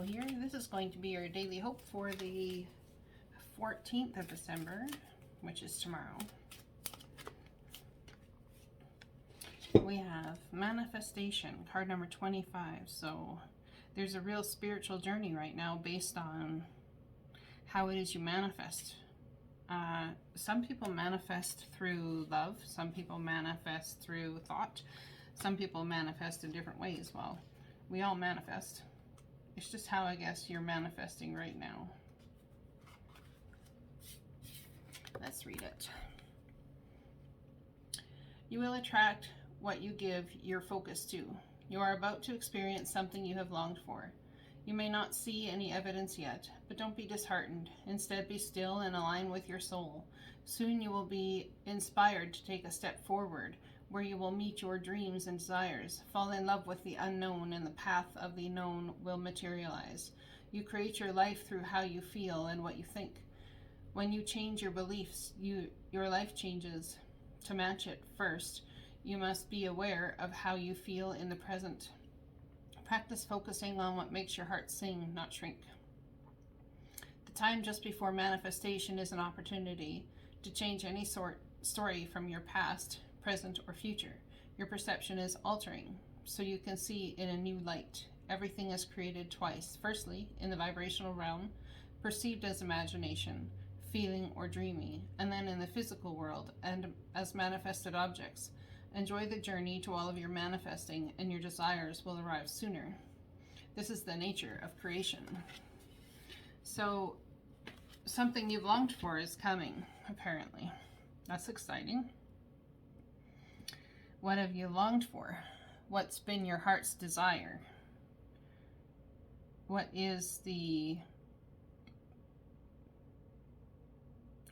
here. This is going to be your daily hope for the 14th of December, which is tomorrow. We have manifestation, card number 25. So there's a real spiritual journey right now based on how it is you manifest. Some people manifest through love. Some people manifest through thought. Some people manifest in different ways. Well, we all manifest. It's just how I guess you're manifesting right now. Let's read it. You will attract what you give your focus to. You are about to experience something you have longed for. You may not see any evidence yet, but don't be disheartened. Instead, be still and align with your soul. Soon you will be inspired to take a step forward, where you will meet your dreams and desires. Fall in love with the unknown, and the path of the known will materialize. You create your life through how you feel and what you think. When you change your beliefs, your life changes. To match it, first, you must be aware of how you feel in the present. Practice focusing on what makes your heart sing, not shrink. The time just before manifestation is an opportunity to change any story from your past, present, or future. Your perception is altering, so you can see in a new light. Everything is created twice. Firstly, in the vibrational realm, perceived as imagination, feeling, or dreaming, and then in the physical world and as manifested objects. Enjoy the journey to all of your manifesting, and your desires will arrive sooner. This is the nature of creation. So, something you've longed for is coming, apparently. That's exciting. What have you longed for? What's been your heart's desire? What is the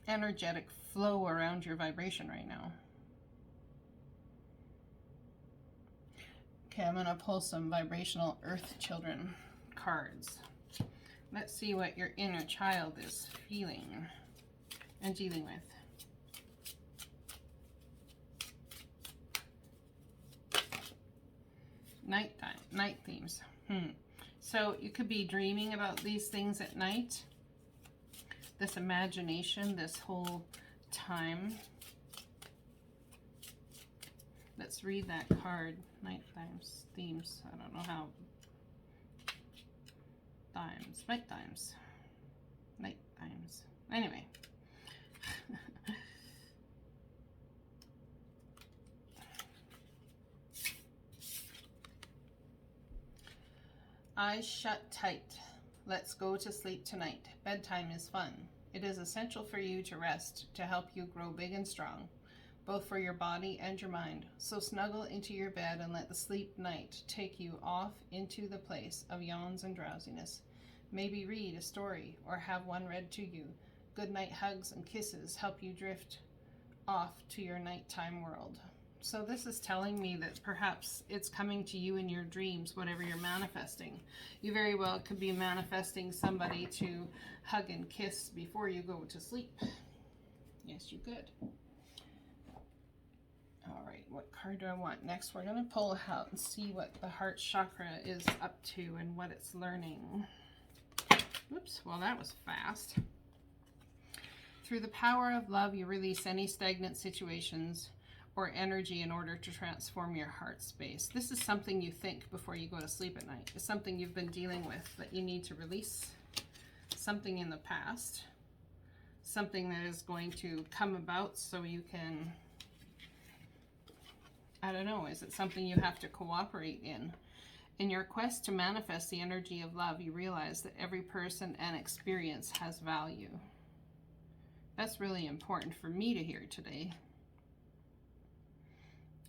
energetic flow around your vibration right now? Okay, I'm going to pull some vibrational Earth Children cards. Let's see what your inner child is feeling and dealing with. Nighttime, night themes. So you could be dreaming about these things at night. This imagination, this whole time. Let's read that card. Night times, themes. I don't know how. Times, night times. Night times. Anyway. Eyes shut tight. Let's go to sleep tonight. Bedtime is fun. It is essential for you to rest to help you grow big and strong, both for your body and your mind. So snuggle into your bed and let the sleep night take you off into the place of yawns and drowsiness. Maybe read a story or have one read to you. Good night hugs and kisses help you drift off to your nighttime world. So this is telling me that perhaps it's coming to you in your dreams, whatever you're manifesting. You very well could be manifesting somebody to hug and kiss before you go to sleep. Yes, you could. All right, what card do I want next? We're going to pull out and see what the heart chakra is up to and what it's learning. Oops, well that was fast. Through the power of love, you release any stagnant situations or energy in order to transform your heart space. This is something you think before you go to sleep at night. It's something you've been dealing with that you need to release. Something in the past. Something that is going to come about so you can, I don't know, is it something you have to cooperate in? In your quest to manifest the energy of love, you realize that every person and experience has value. That's really important for me to hear today.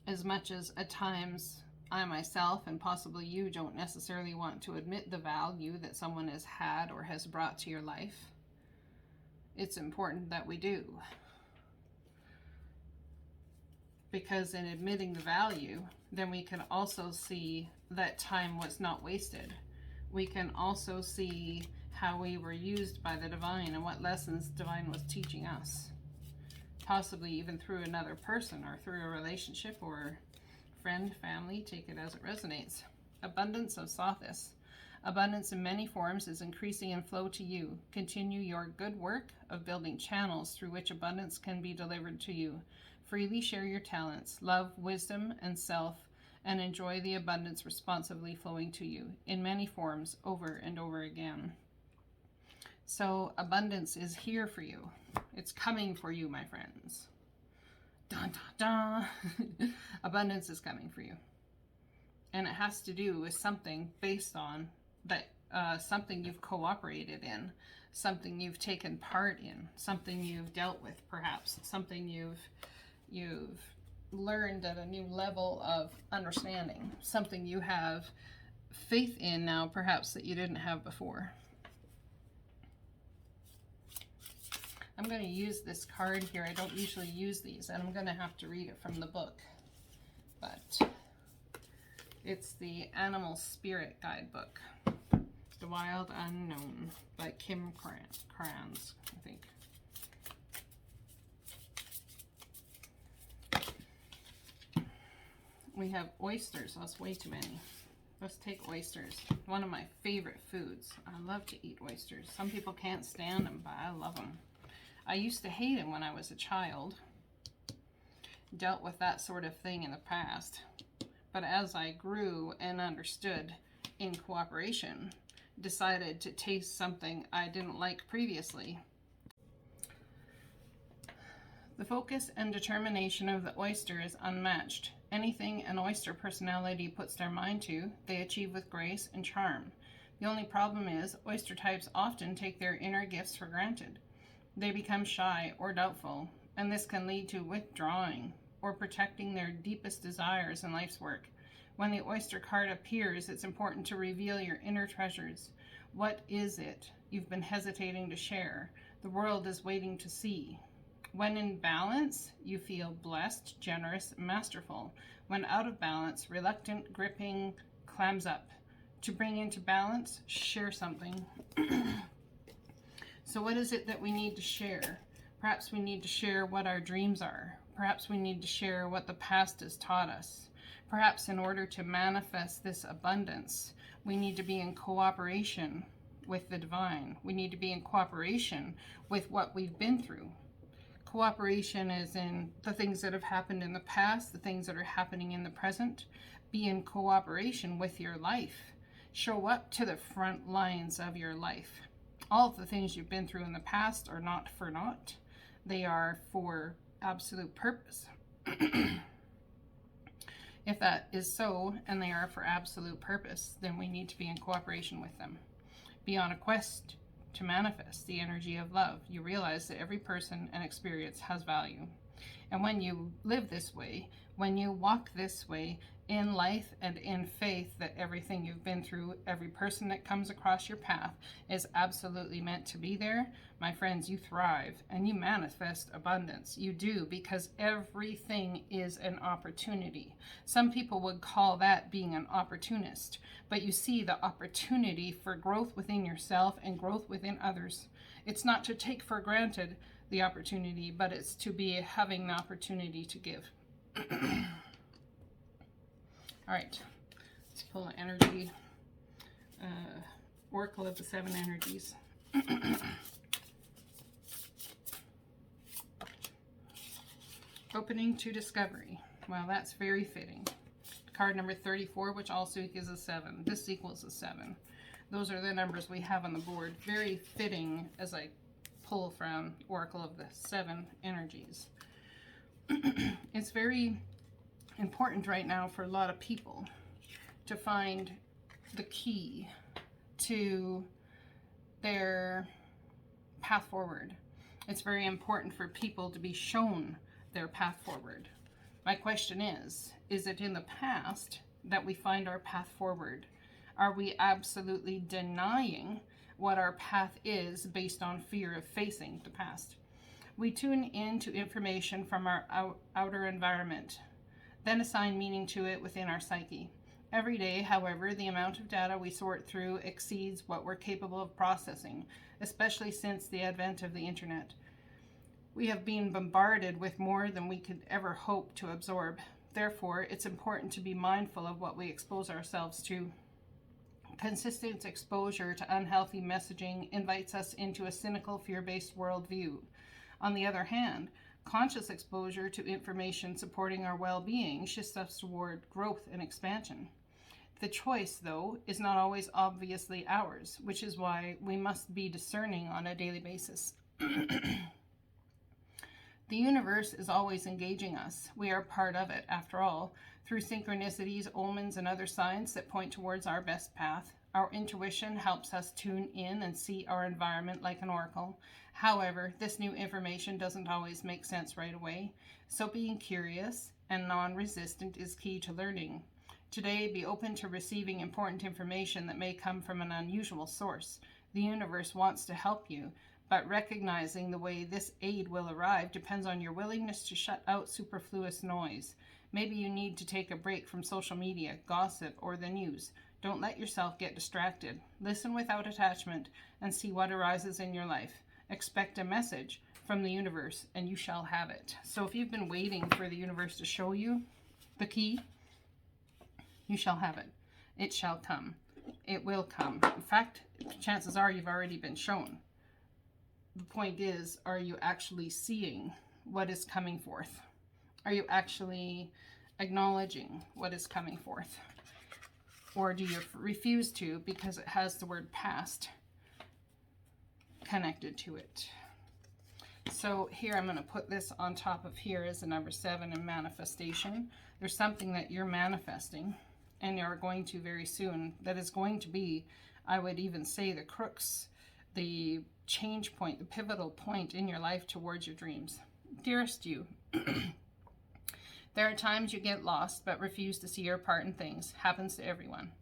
As much as at times I myself and possibly you don't necessarily want to admit the value that someone has had or has brought to your life, it's important that we do. Because in admitting the value, then we can also see that time was not wasted. We can also see how we were used by the divine and what lessons divine was teaching us. Possibly even through another person or through a relationship or friend, family, take it as it resonates. Abundance of solace. Abundance in many forms is increasing in flow to you. Continue your good work of building channels through which abundance can be delivered to you. Freely share your talents, love, wisdom, and self, and enjoy the abundance responsively flowing to you in many forms over and over again. So abundance is here for you. It's coming for you, my friends. Dun, dun, dun. Abundance is coming for you. And it has to do with something based on that, something you've cooperated in, something you've taken part in, something you've dealt with, perhaps something you've learned at a new level of understanding, something you have faith in now, perhaps, that you didn't have before. I'm going to use this card here. I don't usually use these, and I'm going to have to read it from the book, but it's the Animal Spirit Guidebook, The Wild Unknown by Kim Krans, I think. We have oysters. That's way too many. Let's take oysters. One of my favorite foods. I love to eat oysters. Some people can't stand them, but I love them. I used to hate them when I was a child. Dealt with that sort of thing in the past. But as I grew and understood in cooperation, decided to taste something I didn't like previously. The focus and determination of the oyster is unmatched. Anything an oyster personality puts their mind to, they achieve with grace and charm. The only problem is, oyster types often take their inner gifts for granted. They become shy or doubtful, and this can lead to withdrawing or protecting their deepest desires in life's work. When the oyster card appears, it's important to reveal your inner treasures. What is it you've been hesitating to share? The world is waiting to see. When in balance, you feel blessed, generous, masterful. When out of balance, reluctant, gripping, clams up. To bring into balance, share something. So what is it that we need to share? Perhaps we need to share what our dreams are. Perhaps we need to share what the past has taught us. Perhaps in order to manifest this abundance, we need to be in cooperation with the divine. We need to be in cooperation with what we've been through. Cooperation is in the things that have happened in the past, the things that are happening in the present. Be in cooperation with your life. Show up to the front lines of your life. All of the things you've been through in the past are not for naught. They are for absolute purpose. If that is so, and they are for absolute purpose, then we need to be in cooperation with them. Be on a quest to manifest the energy of love. You realize that every person and experience has value. And when you live this way, when you walk this way in life and in faith, that everything you've been through, every person that comes across your path is absolutely meant to be there, my friends, you thrive and you manifest abundance. You do, because everything is an opportunity. Some people would call that being an opportunist, but you see the opportunity for growth within yourself and growth within others. It's not to take for granted the opportunity, but it's to be having the opportunity to give. All right, let's pull an energy, Oracle of the Seven Energies. Opening to discovery. Well, that's very fitting. Card number 34, which also is a 7. This equals a 7. Those are the numbers we have on the board. Very fitting as I pull from Oracle of the Seven Energies. It's very important right now for a lot of people to find the key to their path forward. It's very important for people to be shown their path forward. My question is it in the past that we find our path forward? Are we absolutely denying what our path is based on fear of facing the past? We tune in to information from our outer environment, then assign meaning to it within our psyche. Every day, however, the amount of data we sort through exceeds what we're capable of processing, especially since the advent of the internet. We have been bombarded with more than we could ever hope to absorb. Therefore, it's important to be mindful of what we expose ourselves to. Consistent exposure to unhealthy messaging invites us into a cynical, fear-based worldview. On the other hand, conscious exposure to information supporting our well-being shifts us toward growth and expansion. The choice, though, is not always obviously ours, which is why we must be discerning on a daily basis. The universe is always engaging us. We are part of it, after all, through synchronicities, omens, and other signs that point towards our best path. Our intuition helps us tune in and see our environment like an oracle. However, this new information doesn't always make sense right away, so being curious and non-resistant is key to learning. Today, be open to receiving important information that may come from an unusual source. The universe wants to help you, but recognizing the way this aid will arrive depends on your willingness to shut out superfluous noise. Maybe you need to take a break from social media, gossip, or the news. Don't let yourself get distracted. Listen without attachment and see what arises in your life. Expect a message from the universe and you shall have it. So if you've been waiting for the universe to show you the key, you shall have it. It shall come. It will come. In fact, chances are you've already been shown. The point is, are you actually seeing what is coming forth? Are you actually acknowledging what is coming forth? Or do you refuse to because it has the word past connected to it? So here I'm going to put this on top of here as a number 7 in manifestation. There's something that you're manifesting and you're going to very soon that is going to be, I would even say, the crux, the change point, the pivotal point in your life towards your dreams. Dearest you, there are times you get lost but refuse to see your part in things. Happens to everyone.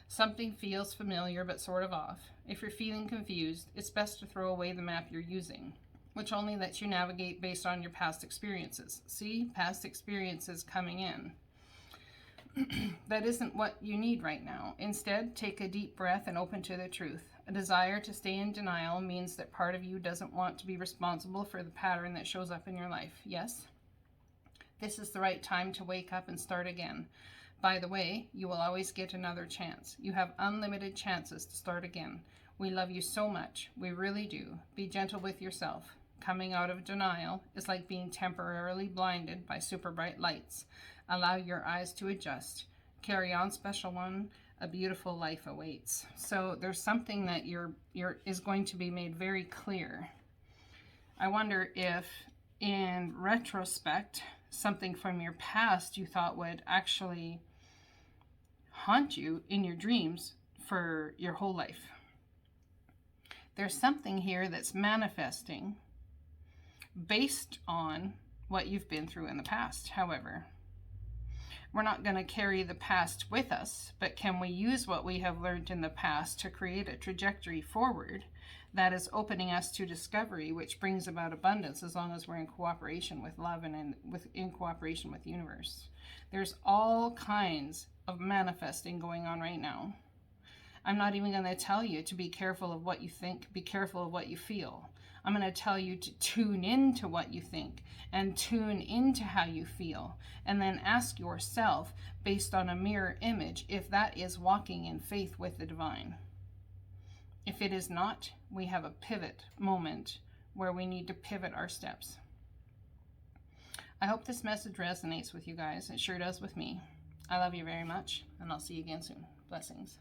Something feels familiar but sort of off. If you're feeling confused, it's best to throw away the map you're using, which only lets you navigate based on your past experiences. See, past experiences coming in. That isn't what you need right now. Instead, take a deep breath and open to the truth. A desire to stay in denial means that part of you doesn't want to be responsible for the pattern that shows up in your life. Yes? This is the right time to wake up and start again. By the way, you will always get another chance. You have unlimited chances to start again. We love you so much. We really do. Be gentle with yourself. Coming out of denial is like being temporarily blinded by super bright lights. Allow your eyes to adjust. Carry on, special one. A beautiful life awaits. So there's something that is going to be made very clear. I wonder if, in retrospect, something from your past you thought would actually haunt you in your dreams for your whole life. There's something here that's manifesting based on what you've been through in the past. However, we're not going to carry the past with us, but can we use what we have learned in the past to create a trajectory forward that is opening us to discovery, which brings about abundance as long as we're in cooperation with love and in cooperation with the universe. There's all kinds of manifesting going on right now. I'm not even going to tell you to be careful of what you think, be careful of what you feel. I'm going to tell you to tune into what you think and tune into how you feel, and then ask yourself, based on a mirror image, if that is walking in faith with the divine. If it is not, we have a pivot moment where we need to pivot our steps. I hope this message resonates with you guys. It sure does with me. I love you very much, and I'll see you again soon. Blessings.